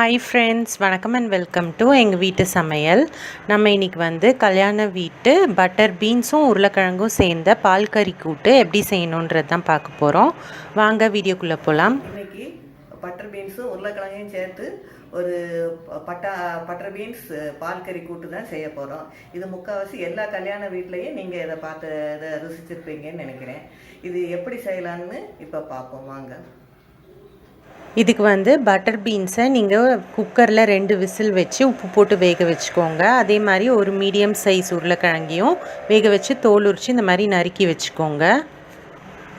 Hi friends, வணக்கம் and welcome to எங்கள் வீட்டு சமையல். நம்ம இன்றைக்கி வந்து கல்யாண வீட்டு பட்டர் பீன்ஸும் உருளைக்கிழங்கும் சேர்ந்த பால் கறி கூட்டு எப்படி செய்யணுன்றது தான் பார்க்க போகிறோம். வாங்க வீடியோக்குள்ளே போகலாம். இன்றைக்கி பட்டர் பீன்ஸும் உருளைக்கிழங்கையும் சேர்த்து ஒரு பட்டர் பீன்ஸ் பால் கறி கூட்டு தான் செய்ய போகிறோம். இது முக்கால்வாசி எல்லா கல்யாண வீட்லேயும் நீங்கள் இதை இதை ருசிச்சிருப்பீங்கன்னு நினைக்கிறேன். இது எப்படி செய்யலான்னு இப்போ பார்ப்போம் வாங்க. இதுக்கு வந்து பட்டர் பீன்ஸை நீங்கள் குக்கரில் 2 விசில் வச்சு உப்பு போட்டு வேக வச்சுக்கோங்க. அதே மாதிரி ஒரு மீடியம் சைஸ் உருளைக்கிழங்கையும் வேக வச்சு தோல் உரித்து இந்த மாதிரி நறுக்கி வச்சுக்கோங்க.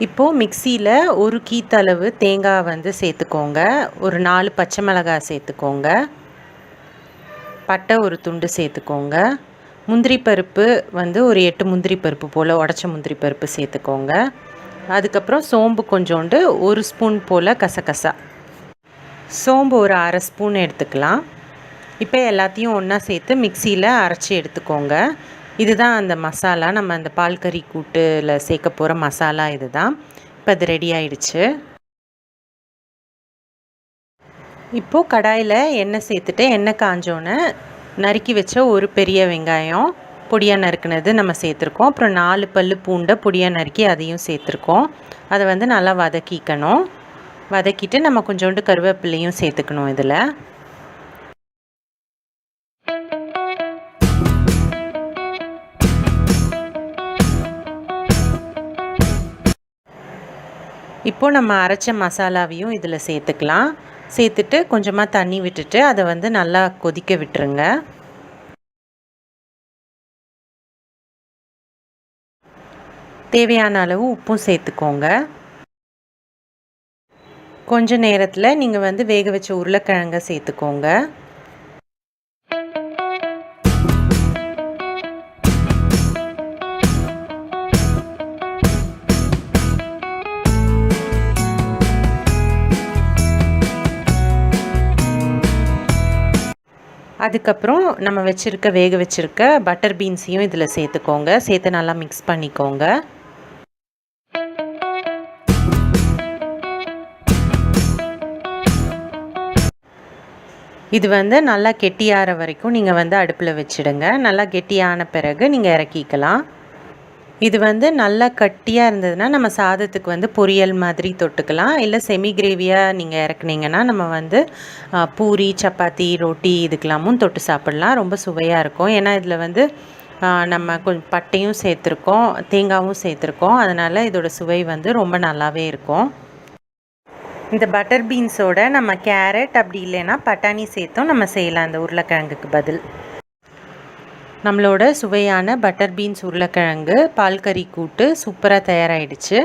இப்போது மிக்சியில் ஒரு கீத்தளவு தேங்காய் வந்து சேர்த்துக்கோங்க. ஒரு 4 பச்சை மிளகாய் சேர்த்துக்கோங்க. பட்டை ஒரு துண்டு சேர்த்துக்கோங்க. முந்திரி பருப்பு வந்து ஒரு 8 முந்திரி பருப்பு போல் உடச்ச முந்திரி பருப்பு சேர்த்துக்கோங்க. அதுக்கப்புறம் சோம்பு கொஞ்சோண்டு 1 ஸ்பூன் போல் கசகசா, சோம்பு ஒரு 1/2 ஸ்பூன் எடுத்துக்கலாம். இப்போ எல்லாத்தையும் ஒன்றா சேர்த்து மிக்சியில் அரைச்சி எடுத்துக்கோங்க. இதுதான் அந்த மசாலா, நம்ம அந்த பால் கறி கூட்டில் சேர்க்க போகிற மசாலா இது தான். இப்போ அது ரெடி ஆயிடுச்சு. இப்போது கடாயில் எண்ணெய் சேர்த்துட்டு எண்ணெய் காஞ்சோன்னே நறுக்கி வச்ச ஒரு பெரிய வெங்காயம் பொடியாக நறுக்குனது நம்ம சேர்த்துருக்கோம். அப்புறம் 4 பல் பூண்டை பொடியாக நறுக்கி அதையும் சேர்த்துருக்கோம். அதை வந்து நல்லா வதக்கிக்கணும். வதக்கிட்டு நம்ம கொஞ்சோண்டு கருவேப்பிலையும் சேர்த்துக்கணும். இதில் இப்போது நம்ம அரைச்ச மசாலாவையும் இதில் சேர்த்துக்கலாம். சேர்த்துட்டு கொஞ்சமாக தண்ணி விட்டுட்டு அதை வந்து நல்லா கொதிக்க விட்டுருங்க. தேவையான அளவு உப்பும் சேர்த்துக்கோங்க. கொஞ்ச நேரத்தில் நீங்கள் வந்து வேக வச்ச உருளைக்கிழங்கை சேர்த்துக்கோங்க. அதுக்கப்புறம் நம்ம வேக வச்சுருக்க பட்டர் பீன்ஸையும் இதில் சேர்த்துக்கோங்க. சேர்த்து நல்லா மிக்ஸ் பண்ணிக்கோங்க. இது வந்து நல்லா கெட்டியாகிற வரைக்கும் நீங்கள் வந்து அடுப்பில் வச்சுடுங்க. நல்லா கெட்டியான பிறகு நீங்கள் இறக்கிக்கலாம். இது வந்து நல்லா கட்டியாக இருந்ததுன்னா நம்ம சாதத்துக்கு வந்து பொரியல் மாதிரி தொட்டுக்கலாம். இல்லை செமி கிரேவியாக நீங்கள் இறக்குனீங்கன்னா நம்ம வந்து பூரி, சப்பாத்தி, ரொட்டி இதுக்கெல்லாமும் தொட்டு சாப்பிட்லாம். ரொம்ப சுவையாக இருக்கும். ஏன்னா இதில் வந்து நம்ம கொஞ்சம் பட்டையும் சேர்த்துருக்கோம், தேங்காயும் சேர்த்துருக்கோம். அதனால் இதோட சுவை வந்து ரொம்ப நல்லாவே இருக்கும். இந்த பட்டர் பீன்ஸோட நம்ம கேரட் அப்படி இல்லைன்னா பட்டாணி சேர்த்தும் நம்ம செய்யலாம் அந்த உருளைக்கிழங்குக்கு பதில். நம்மளோட சுவையான பட்டர் பீன்ஸ் உருளைக்கிழங்கு பால் கறி கூட்டு சூப்பராக தயாராகிடுச்சு.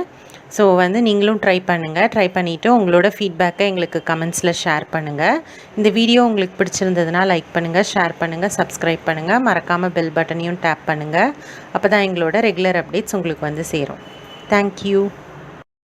ஸோ வந்து நீங்களும் ட்ரை பண்ணுங்கள். ட்ரை பண்ணிவிட்டு உங்களோட ஃபீட்பேக்கை எங்களுக்கு கமெண்ட்ஸில் ஷேர் பண்ணுங்கள். இந்த வீடியோ உங்களுக்கு பிடிச்சிருந்ததுன்னா லைக் பண்ணுங்கள், ஷேர் பண்ணுங்கள், சப்ஸ்கிரைப் பண்ணுங்கள். மறக்காமல் பெல் பட்டனையும் டேப் பண்ணுங்கள். அப்போ தான் எங்களோட ரெகுலர் அப்டேட்ஸ் உங்களுக்கு வந்து சேரும். தேங்க்யூ.